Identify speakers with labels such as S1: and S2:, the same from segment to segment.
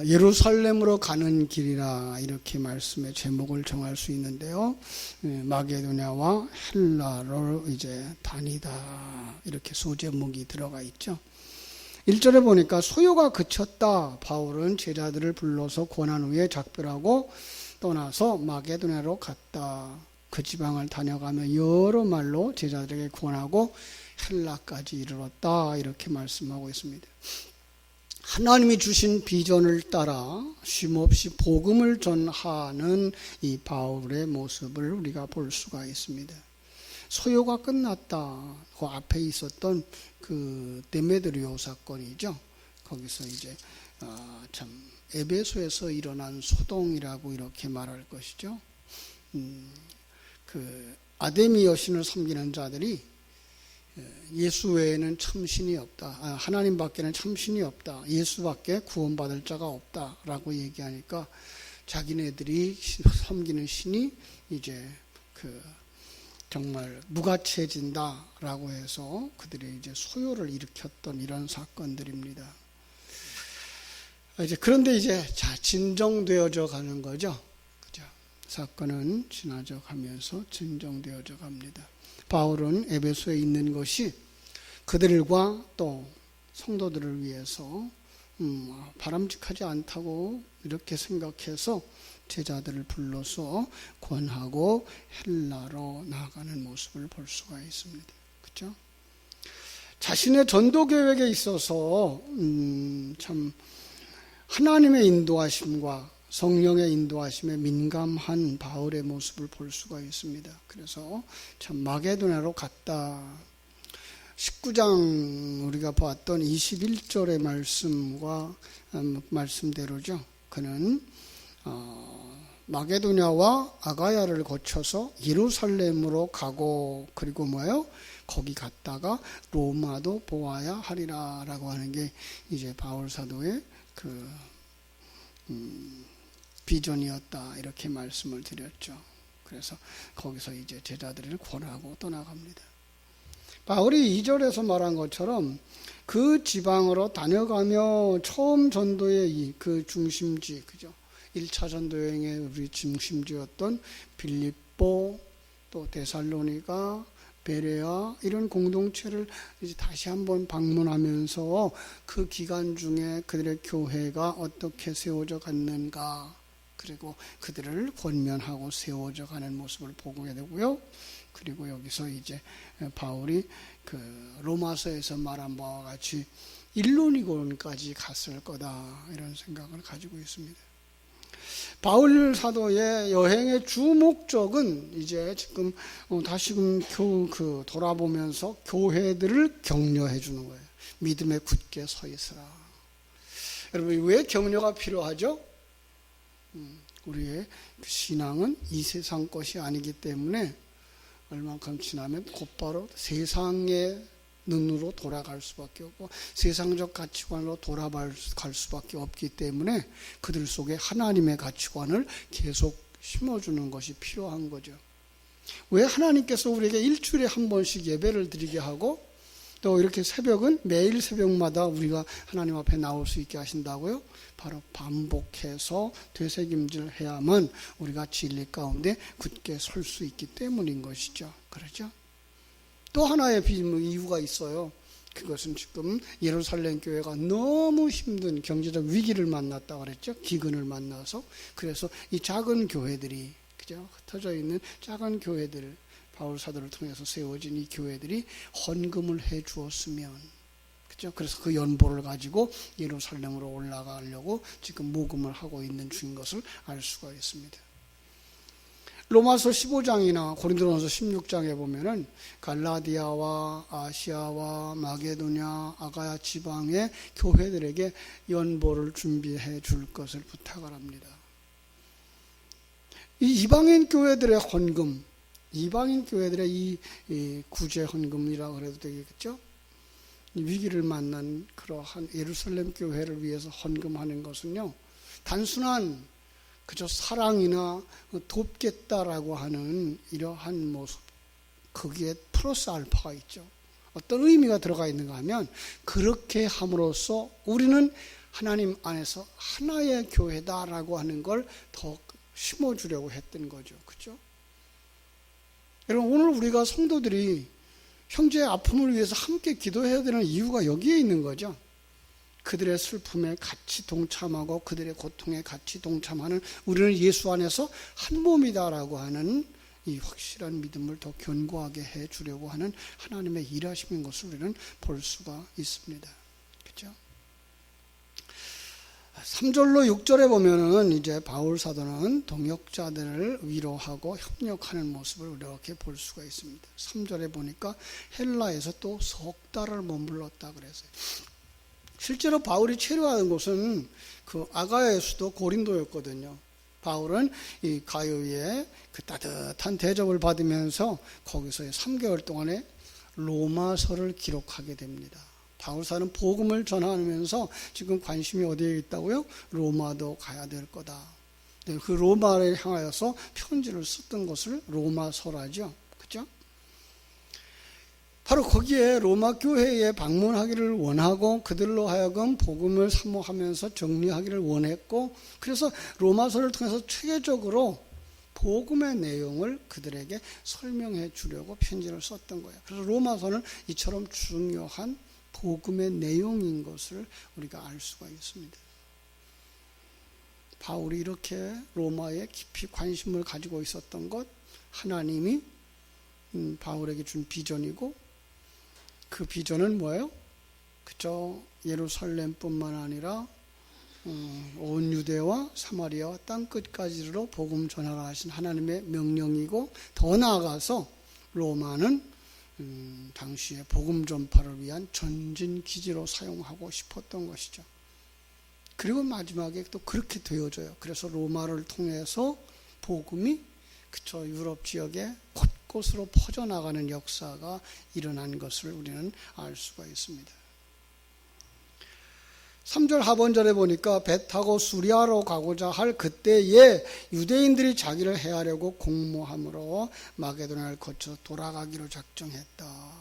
S1: 예루살렘으로 가는 길이라 이렇게 말씀의 제목을 정할 수 있는데요. 마게도냐와 헬라로 이제 다니다 이렇게 소제목이 들어가 있죠. 1절에 보니까 소요가 그쳤다. 바울은 제자들을 불러서 권한 후에 작별하고 떠나서 마게도냐로 갔다. 그 지방을 다녀가며 여러 말로 제자들에게 권하고 헬라까지 이르렀다. 이렇게 말씀하고 있습니다. 하나님이 주신 비전을 따라 쉼없이 복음을 전하는 이 바울의 모습을 우리가 볼 수가 있습니다. 소요가 끝났다. 그 앞에 있었던 그 데메드리오 사건이죠. 거기서 이제 참 에베소에서 일어난 소동이라고 이렇게 말할 것이죠. 그 아데미 여신을 섬기는 자들이 예수 외에는 참신이 없다. 하나님밖에는 참신이 없다. 예수밖에 구원받을 자가 없다라고 얘기하니까 자기네들이 섬기는 신이 이제 그 정말 무가치해진다라고 해서 그들이 이제 소요를 일으켰던 이런 사건들입니다. 그런데 이제 진정되어져 가는 거죠. 그죠? 사건은 지나져 가면서 진정되어져 갑니다. 바울은 에베소에 있는 것이 그들과 또 성도들을 위해서 바람직하지 않다고 이렇게 생각해서 제자들을 불러서 권하고 헬라로 나아가는 모습을 볼 수가 있습니다. 그렇죠? 자신의 전도 계획에 있어서 참 하나님의 인도하심과 성령의 인도하심에 민감한 바울의 모습을 볼 수가 있습니다. 그래서 참 마게도냐로 갔다. 19장 우리가 봤던 21절의 말씀대로죠. 그는 마게도냐와 아가야를 거쳐서 예루살렘으로 가고 그리고 뭐예요? 거기 갔다가 로마도 보아야 하리라라고 하는 게 이제 바울 사도의 그 비전이었다 이렇게 말씀을 드렸죠. 그래서 거기서 이제 제자들을 권하고 떠나갑니다. 바울이 2절에서 말한 것처럼 그 지방으로 다녀가며 처음 전도의 그 중심지, 그죠? 1차 전도 여행의 우리 중심지였던 빌립보, 또 데살로니가, 베레아 이런 공동체를 이제 다시 한번 방문하면서 그 기간 중에 그들의 교회가 어떻게 세워져 갔는가, 그리고 그들을 권면하고 세워져 가는 모습을 보게 되고요. 그리고 여기서 이제 바울이 그 로마서에서 말한 바와 같이 일론이곤까지 갔을 거다 이런 생각을 가지고 있습니다. 바울 사도의 여행의 주 목적은 이제 지금 다시금 돌아보면서 교회들을 격려해 주는 거예요. 믿음에 굳게 서 있으라. 여러분, 왜 격려가 필요하죠? 우리의 신앙은 이 세상 것이 아니기 때문에 얼만큼 지나면 곧바로 세상의 눈으로 돌아갈 수밖에 없고 세상적 가치관으로 돌아갈 수밖에 없기 때문에 그들 속에 하나님의 가치관을 계속 심어주는 것이 필요한 거죠. 왜 하나님께서 우리에게 일주일에 한 번씩 예배를 드리게 하고 또 이렇게 새벽은 매일 새벽마다 우리가 하나님 앞에 나올 수 있게 하신다고요? 바로 반복해서 되새김질 해야만 우리가 진리 가운데 굳게 설 수 있기 때문인 것이죠. 그렇죠? 또 하나의 이유가 있어요. 그것은 지금 예루살렘 교회가 너무 힘든 경제적 위기를 만났다 그랬죠. 기근을 만나서. 그래서 이 작은 교회들이, 그죠? 흩어져 있는 작은 교회들, 바울 사도를 통해서 세워진 이 교회들이 헌금을 해 주었으면, 그죠? 그래서 그 연보를 가지고 예루살렘으로 올라가려고 지금 모금을 하고 있는 중인 것을 알 수가 있습니다. 로마서 15장이나 고린도전서 16장에 보면은 갈라디아와 아시아와 마게도냐, 아가야 지방의 교회들에게 연보를 준비해 줄 것을 부탁을 합니다. 이 이방인 교회들의 헌금, 이방인 교회들의 이 구제 헌금이라고 그래도 되겠죠? 위기를 만난 그러한 예루살렘 교회를 위해서 헌금하는 것은요, 단순한 그저 사랑이나 돕겠다라고 하는 이러한 모습, 거기에 플러스 알파가 있죠. 어떤 의미가 들어가 있는가 하면 그렇게 함으로써 우리는 하나님 안에서 하나의 교회다라고 하는 걸 더 심어주려고 했던 거죠. 그죠? 여러분, 오늘 우리가 성도들이 형제의 아픔을 위해서 함께 기도해야 되는 이유가 여기에 있는 거죠. 그들의 슬픔에 같이 동참하고 그들의 고통에 같이 동참하는 우리는 예수 안에서 한 몸이다라고 하는 이 확실한 믿음을 더 견고하게 해 주려고 하는 하나님의 일하심인 것을 우리는 볼 수가 있습니다. 그렇죠? 3절로 6절에 보면은 이제 바울 사도는 동역자들을 위로하고 협력하는 모습을 이렇게 볼 수가 있습니다. 3절에 보니까 헬라에서 또 석 달을 머물렀다 그랬어요. 실제로 바울이 체류하는 곳은 그 아가야의 수도 고린도였거든요. 바울은 이 가요의 그 따뜻한 대접을 받으면서 거기서 3개월 동안에 로마서를 기록하게 됩니다. 바울사는 복음을 전하면서 지금 관심이 어디에 있다고요? 로마도 가야 될 거다. 그 로마를 향하여서 편지를 썼던 것을 로마서라죠. 그죠? 바로 거기에 로마 교회에 방문하기를 원하고 그들로 하여금 복음을 사모하면서 정리하기를 원했고, 그래서 로마서를 통해서 체계적으로 복음의 내용을 그들에게 설명해 주려고 편지를 썼던 거예요. 그래서 로마서는 이처럼 중요한 복음의 내용인 것을 우리가 알 수가 있습니다. 바울이 이렇게 로마에 깊이 관심을 가지고 있었던 것, 하나님이 바울에게 준 비전이고, 그 비전은 뭐예요? 그저 예루살렘뿐만 아니라 온 유대와 사마리아와 땅 끝까지로 복음 전하라 하신 하나님의 명령이고, 더 나아가서 로마는 당시에 복음 전파를 위한 전진 기지로 사용하고 싶었던 것이죠. 그리고 마지막에 또 그렇게 되어져요. 그래서 로마를 통해서 복음이 그저 유럽 지역에 곳곳으로 퍼져나가는 역사가 일어난 것을 우리는 알 수가 있습니다. 3절 하반절에 보니까 배 타고 수리아로 가고자 할 그때에 유대인들이 자기를 해하려고 공모함으로 마게도냐를 거쳐 돌아가기로 작정했다.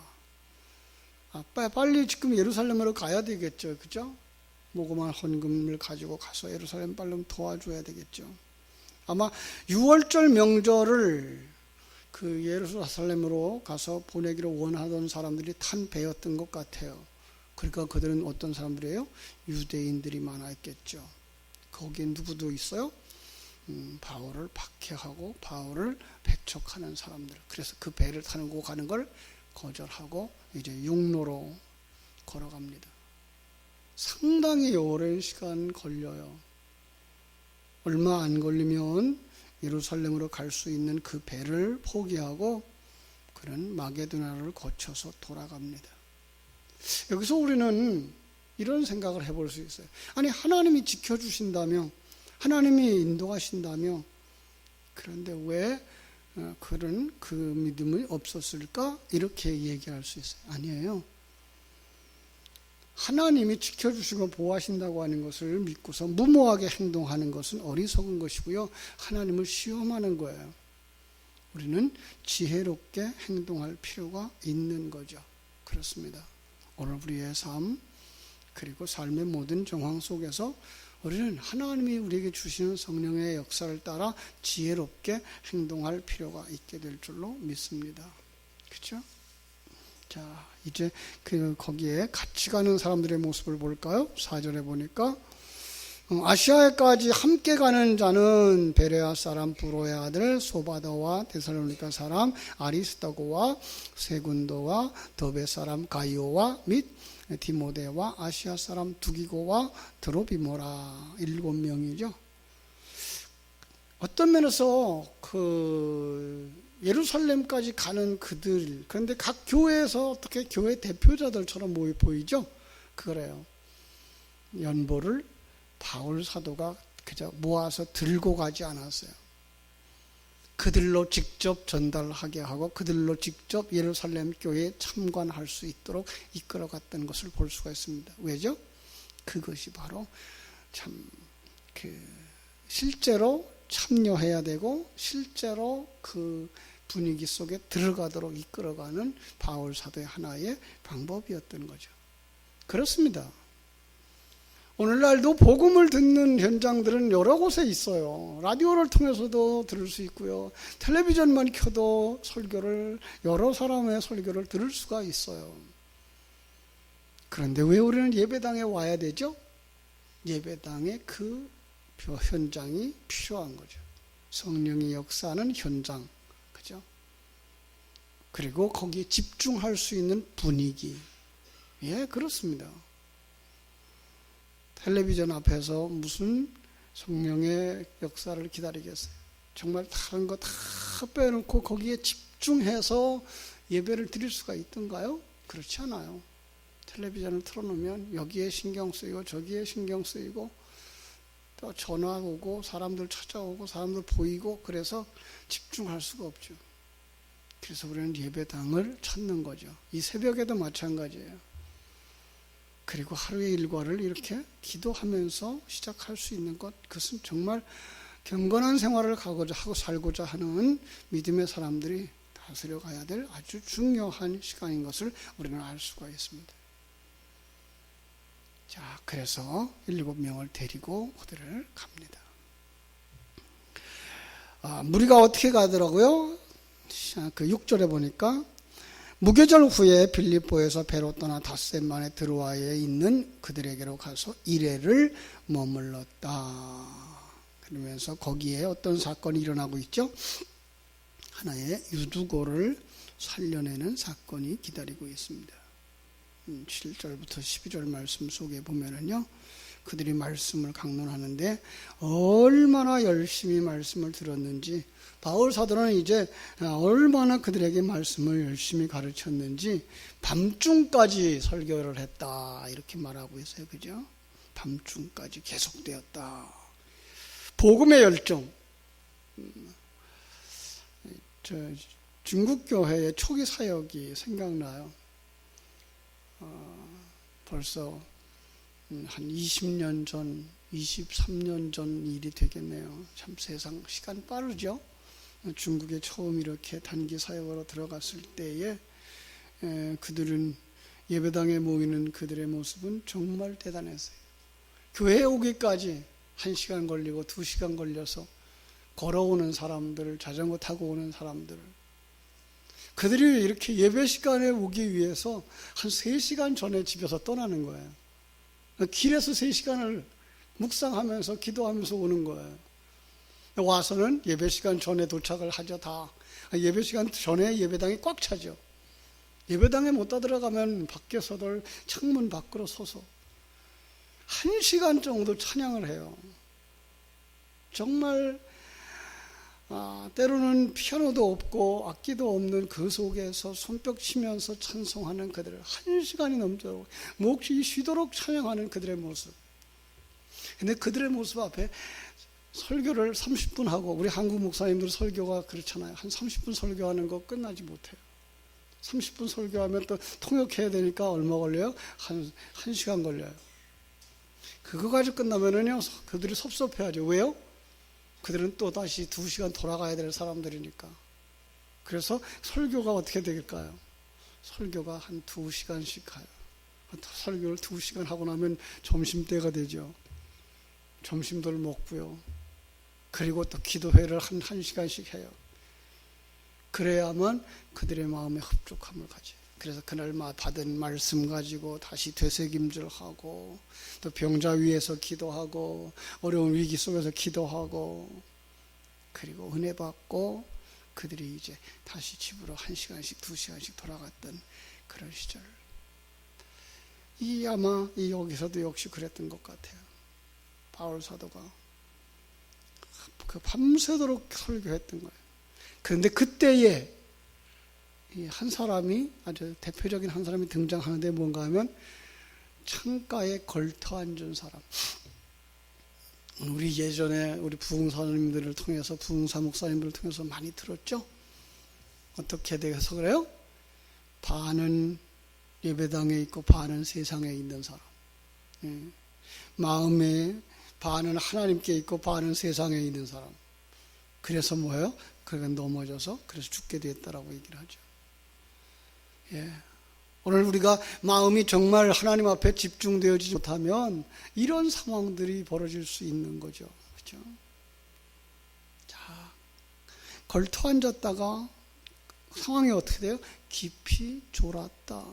S1: 빨리 지금 예루살렘으로 가야 되겠죠. 그죠? 모금한 헌금을 가지고 가서 예루살렘 빨리 도와줘야 되겠죠. 아마 6월절 명절을 그 예루살렘으로 가서 보내기로 원하던 사람들이 탄 배였던 것 같아요. 그러니까 그들은 어떤 사람들이에요? 유대인들이 많았겠죠. 거기에 누구도 있어요? 바울을 박해하고 바울을 배척하는 사람들. 그래서 그 배를 타고 가는 걸 거절하고 이제 육로로 걸어갑니다. 상당히 오랜 시간 걸려요. 얼마 안 걸리면 예루살렘으로 갈 수 있는 그 배를 포기하고 그는 마게도냐를 거쳐서 돌아갑니다. 여기서 우리는 이런 생각을 해볼 수 있어요. 아니, 하나님이 지켜주신다며, 하나님이 인도하신다며, 그런데 왜 그런 그 믿음이 없었을까? 이렇게 얘기할 수 있어요. 아니에요. 하나님이 지켜주시고 보호하신다고 하는 것을 믿고서 무모하게 행동하는 것은 어리석은 것이고요. 하나님을 시험하는 거예요. 우리는 지혜롭게 행동할 필요가 있는 거죠. 그렇습니다. 오늘 우리의 삶, 그리고 삶의 모든 정황 속에서 우리는 하나님이 우리에게 주시는 성령의 역사를 따라 지혜롭게 행동할 필요가 있게 될 줄로 믿습니다. 그렇죠? 자, 이제 거기에 같이 가는 사람들의 모습을 볼까요? 4절에 보니까 아시아에까지 함께 가는 자는 베레아 사람 브로의 아들 소바더와 데살로니가 사람 아리스타고와 세군도와 더베 사람 가이오와 및 디모데와 아시아 사람 두기고와 드로비모라 7명이죠. 어떤 면에서 예루살렘까지 가는 그들, 그런데 각 교회에서 어떻게 교회 대표자들처럼 보이죠? 그래요. 연보를 바울 사도가 그저 모아서 들고 가지 않았어요. 그들로 직접 전달하게 하고 그들로 직접 예루살렘 교회에 참관할 수 있도록 이끌어갔던 것을 볼 수가 있습니다. 왜죠? 그것이 바로 실제로 참여해야 되고 실제로 그 분위기 속에 들어가도록 이끌어가는 바울 사도의 하나의 방법이었던 거죠. 그렇습니다. 오늘날도 복음을 듣는 현장들은 여러 곳에 있어요. 라디오를 통해서도 들을 수 있고요. 텔레비전만 켜도 설교를, 여러 사람의 설교를 들을 수가 있어요. 그런데 왜 우리는 예배당에 와야 되죠? 예배당에 그 현장이 필요한 거죠. 성령의 역사하는 현장, 그죠? 그리고 거기에 집중할 수 있는 분위기. 예, 그렇습니다. 텔레비전 앞에서 무슨 성령의 역사를 기다리겠어요? 정말 다른 거 다 빼놓고 거기에 집중해서 예배를 드릴 수가 있던가요? 그렇지 않아요. 텔레비전을 틀어놓으면 여기에 신경 쓰이고 저기에 신경 쓰이고 또 전화 오고 사람들 찾아오고 사람들 보이고 그래서 집중할 수가 없죠. 그래서 우리는 예배당을 찾는 거죠. 이 새벽에도 마찬가지예요. 그리고 하루의 일과를 이렇게 기도하면서 시작할 수 있는 것, 그것은 정말 경건한 생활을 하고자 하고 살고자 하는 믿음의 사람들이 다스려 가야 될 아주 중요한 시간인 것을 우리는 알 수가 있습니다. 자, 그래서 7명을 데리고 그들을 갑니다. 무리가 어떻게 가더라고요? 그 6절에 보니까 무교절 후에 빌립보에서 배로 떠나 닷새만에 드로아에 있는 그들에게로 가서 이레를 머물렀다. 그러면서 거기에 어떤 사건이 일어나고 있죠? 하나의 유두고를 살려내는 사건이 기다리고 있습니다. 7절부터 12절 말씀 속에 보면은요, 그들이 말씀을 강론하는데 얼마나 열심히 말씀을 들었는지, 바울 사도는 이제 얼마나 그들에게 말씀을 열심히 가르쳤는지 밤중까지 설교를 했다 이렇게 말하고 있어요. 그죠? 밤중까지 계속되었다. 복음의 열정. 중국 교회의 초기 사역이 생각나요. 벌써 한 20년 전, 23년 전 일이 되겠네요. 참 세상 시간 빠르죠. 중국에 처음 이렇게 단기 사역으로 들어갔을 때에 그들은 예배당에 모이는 그들의 모습은 정말 대단했어요. 교회에 오기까지 1시간 걸리고 2시간 걸려서 걸어오는 사람들, 자전거 타고 오는 사람들, 그들이 이렇게 예배 시간에 오기 위해서 한 3시간 전에 집에서 떠나는 거예요. 길에서 3시간을 묵상하면서 기도하면서 오는 거예요. 와서는 예배 시간 전에 도착을 하죠. 다 예배 시간 전에 예배당이 꽉 차죠. 예배당에 못 들어가면 밖에서들 창문 밖으로 서서 1시간 정도 찬양을 해요. 정말 때로는 피아노도 없고 악기도 없는 그 속에서 손뼉 치면서 찬송하는 그들을 1시간이 넘도록 몹시 쉬도록 찬양하는 그들의 모습. 근데 그들의 모습 앞에 설교를 30분 하고, 우리 한국 목사님들 설교가 그렇잖아요. 한 30분 설교하는 거 끝나지 못해요. 30분 설교하면 또 통역해야 되니까 얼마 걸려요? 한 1시간 걸려요. 그거 가지고 끝나면은요, 그들이 섭섭해하죠. 왜요? 그들은 또 다시 2시간 돌아가야 될 사람들이니까. 그래서 설교가 어떻게 될까요? 설교가 한 2시간씩 가요. 설교를 2시간 하고 나면 점심때가 되죠. 점심도 먹고요. 그리고 또 기도회를 한 1시간씩 해요. 그래야만 그들의 마음에 흡족함을 가져요. 그래서 그날 받은 말씀 가지고 다시 되새김질하고, 또 병자 위에서 기도하고, 어려운 위기 속에서 기도하고, 그리고 은혜 받고 그들이 이제 다시 집으로 1시간씩 2시간씩 돌아갔던 그런 시절. 아마 여기서도 역시 그랬던 것 같아요. 바울 사도가 그 밤새도록 설교했던 거예요. 그런데 그때에 한 사람이, 아주 대표적인 한 사람이 등장하는데 뭔가 하면 창가에 걸터 앉은 사람. 우리 예전에 우리 부흥사님들을 통해서, 부흥사 목사님들을 통해서 많이 들었죠? 어떻게 돼서 그래요? 반은 예배당에 있고 반은 세상에 있는 사람. 마음에 반은 하나님께 있고 반은 세상에 있는 사람. 그래서 뭐예요? 그가 넘어져서 그래서 죽게 됐다라고 얘기를 하죠. 예. 오늘 우리가 마음이 정말 하나님 앞에 집중되어지지 못하면 이런 상황들이 벌어질 수 있는 거죠. 그렇죠? 자, 걸터 앉았다가 상황이 어떻게 돼요? 깊이 졸았다.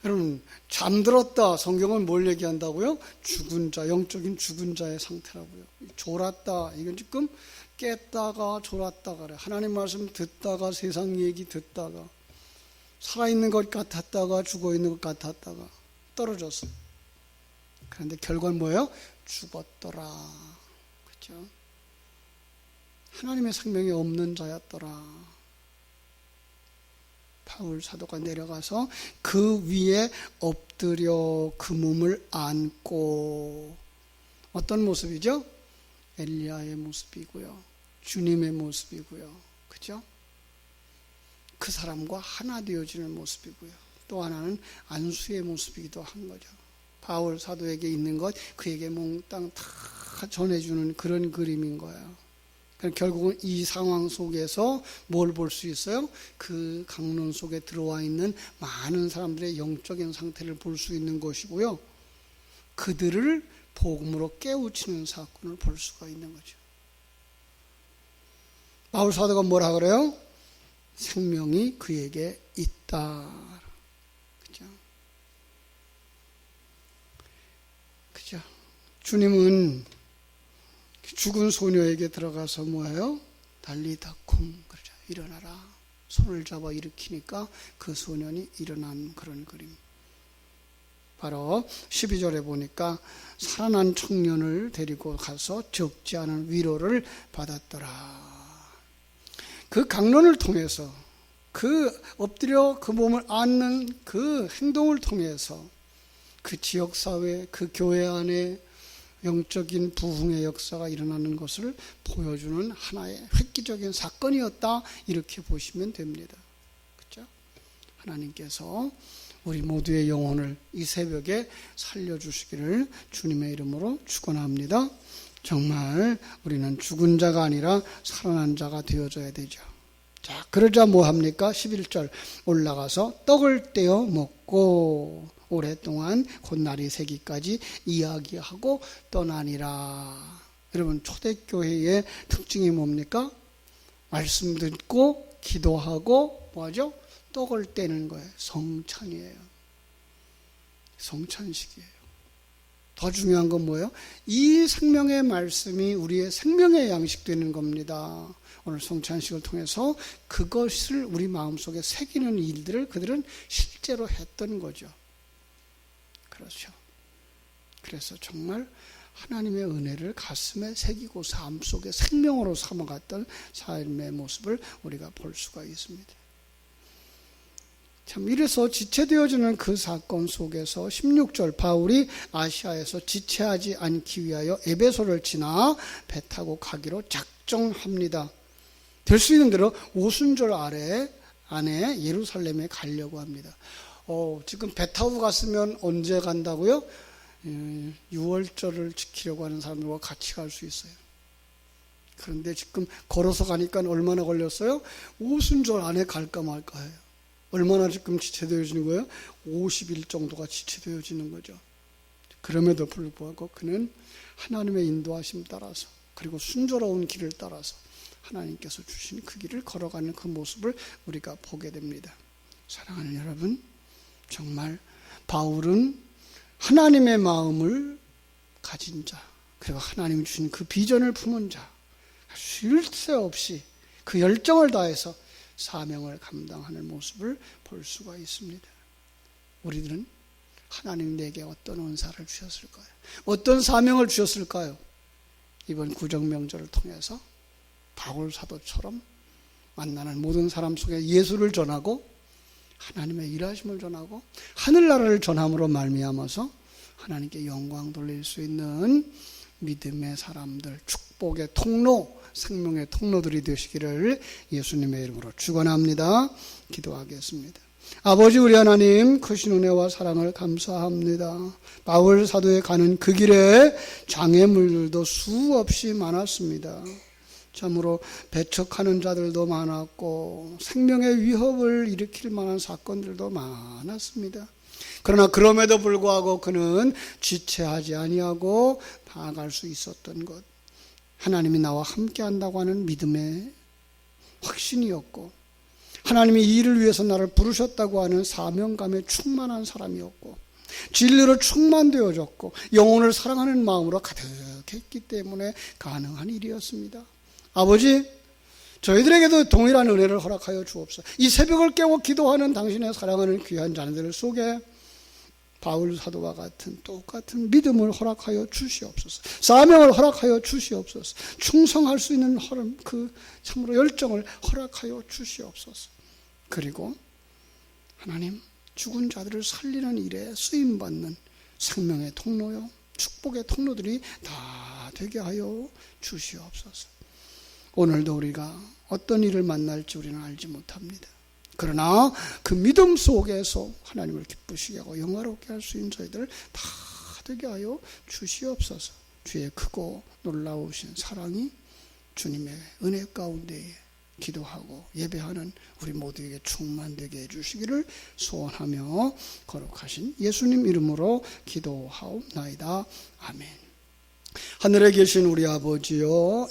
S1: 여러분, 잠들었다. 성경은 뭘 얘기한다고요? 죽은 자, 영적인 죽은 자의 상태라고요. 졸았다. 이건 지금 깼다가 졸았다가 그래. 하나님 말씀 듣다가 세상 얘기 듣다가 살아있는 것 같았다가 죽어있는 것 같았다가 떨어졌어요. 그런데 결과는 뭐예요? 죽었더라. 그렇죠? 하나님의 생명이 없는 자였더라. 바울 사도가 내려가서 그 위에 엎드려 그 몸을 안고, 어떤 모습이죠? 엘리야의 모습이고요. 주님의 모습이고요. 그죠? 그 사람과 하나 되어지는 모습이고요. 또 하나는 안수의 모습이기도 한 거죠. 바울 사도에게 있는 것 그에게 몽땅 다 전해주는 그런 그림인 거예요. 결국은 이 상황 속에서 뭘 볼 수 있어요? 그 강론 속에 들어와 있는 많은 사람들의 영적인 상태를 볼 수 있는 것이고요. 그들을 복음으로 깨우치는 사건을 볼 수가 있는 거죠. 바울 사도가 뭐라 그래요? 생명이 그에게 있다. 그죠? 그죠? 주님은 죽은 소녀에게 들어가서 뭐예요? 달리다쿰, 그러죠. 일어나라. 손을 잡아 일으키니까 그 소년이 일어난 그런 그림. 바로 12절에 보니까 살아난 청년을 데리고 가서 적지 않은 위로를 받았더라. 그 강론을 통해서, 그 엎드려 그 몸을 안는 그 행동을 통해서 그 지역사회, 그 교회 안에 영적인 부흥의 역사가 일어나는 것을 보여주는 하나의 획기적인 사건이었다. 이렇게 보시면 됩니다. 그렇죠? 하나님께서 우리 모두의 영혼을 이 새벽에 살려주시기를 주님의 이름으로 축원합니다. 정말 우리는 죽은 자가 아니라 살아난 자가 되어져야 되죠. 자, 그러자 뭐 합니까? 11절 올라가서 떡을 떼어 먹고 오랫동안 곧 날이 새기까지 이야기하고 떠나니라. 여러분, 초대교회의 특징이 뭡니까? 말씀 듣고 기도하고 뭐하죠? 떡을 떼는 거예요. 성찬이에요. 성찬식이에요. 더 중요한 건 뭐예요? 이 생명의 말씀이 우리의 생명의 양식 되는 겁니다. 오늘 성찬식을 통해서 그것을 우리 마음속에 새기는 일들을 그들은 실제로 했던 거죠. 그렇죠. 그래서 정말 하나님의 은혜를 가슴에 새기고 삶 속에 생명으로 삼아갔던 삶의 모습을 우리가 볼 수가 있습니다. 참, 이래서 지체되어지는 그 사건 속에서 16절 바울이 아시아에서 지체하지 않기 위하여 에베소를 지나 배 타고 가기로 작정합니다. 될 수 있는 대로 오순절 안에 예루살렘에 가려고 합니다. 지금 배 타고 갔으면 언제 간다고요? 6월절을 지키려고 하는 사람들과 같이 갈 수 있어요. 그런데 지금 걸어서 가니까 얼마나 걸렸어요? 오순절 안에 갈까 말까 해요. 얼마나 지금 지체되어지는 거예요? 50일 정도가 지체되어지는 거죠. 그럼에도 불구하고 그는 하나님의 인도하심 따라서, 그리고 순조로운 길을 따라서 하나님께서 주신 그 길을 걸어가는 그 모습을 우리가 보게 됩니다. 사랑하는 여러분, 정말 바울은 하나님의 마음을 가진 자, 그리고 하나님이 주신 그 비전을 품은 자, 쉴 새 없이 그 열정을 다해서 사명을 감당하는 모습을 볼 수가 있습니다. 우리들은 하나님 내게 어떤 은사를 주셨을까요? 어떤 사명을 주셨을까요? 이번 구정명절을 통해서 바울 사도처럼 만나는 모든 사람 속에 예수를 전하고 하나님의 일하심을 전하고 하늘나라를 전함으로 말미암아서 하나님께 영광 돌릴 수 있는 믿음의 사람들, 축복의 통로, 생명의 통로들이 되시기를 예수님의 이름으로 축원합니다. 기도하겠습니다. 아버지, 우리 하나님 크신 은혜와 사랑을 감사합니다. 바울 사도에 가는 그 길에 장애물들도 수없이 많았습니다. 참으로 배척하는 자들도 많았고 생명의 위협을 일으킬 만한 사건들도 많았습니다. 그러나 그럼에도 불구하고 그는 지체하지 아니하고 나아갈 수 있었던 것, 하나님이 나와 함께한다고 하는 믿음의 확신이었고, 하나님이 이 일을 위해서 나를 부르셨다고 하는 사명감에 충만한 사람이었고, 진리로 충만되어졌고 영혼을 사랑하는 마음으로 가득했기 때문에 가능한 일이었습니다. 아버지, 저희들에게도 동일한 은혜를 허락하여 주옵소서. 이 새벽을 깨워 기도하는 당신의 사랑하는 귀한 자녀들 속에 바울 사도와 같은 똑같은 믿음을 허락하여 주시옵소서. 사명을 허락하여 주시옵소서. 충성할 수 있는 그 참으로 열정을 허락하여 주시옵소서. 그리고 하나님, 죽은 자들을 살리는 일에 쓰임받는 생명의 통로요, 축복의 통로들이 다 되게 하여 주시옵소서. 오늘도 우리가 어떤 일을 만날지 우리는 알지 못합니다. 그러나 그 믿음 속에서 하나님을 기쁘시게 하고 영화롭게 할 수 있는 저희들 다 되게 하여 주시옵소서. 주의 크고 놀라우신 사랑이 주님의 은혜 가운데에 기도하고 예배하는 우리 모두에게 충만되게 해주시기를 소원하며 거룩하신 예수님 이름으로 기도하옵나이다. 아멘. 하늘에 계신 우리 아버지요,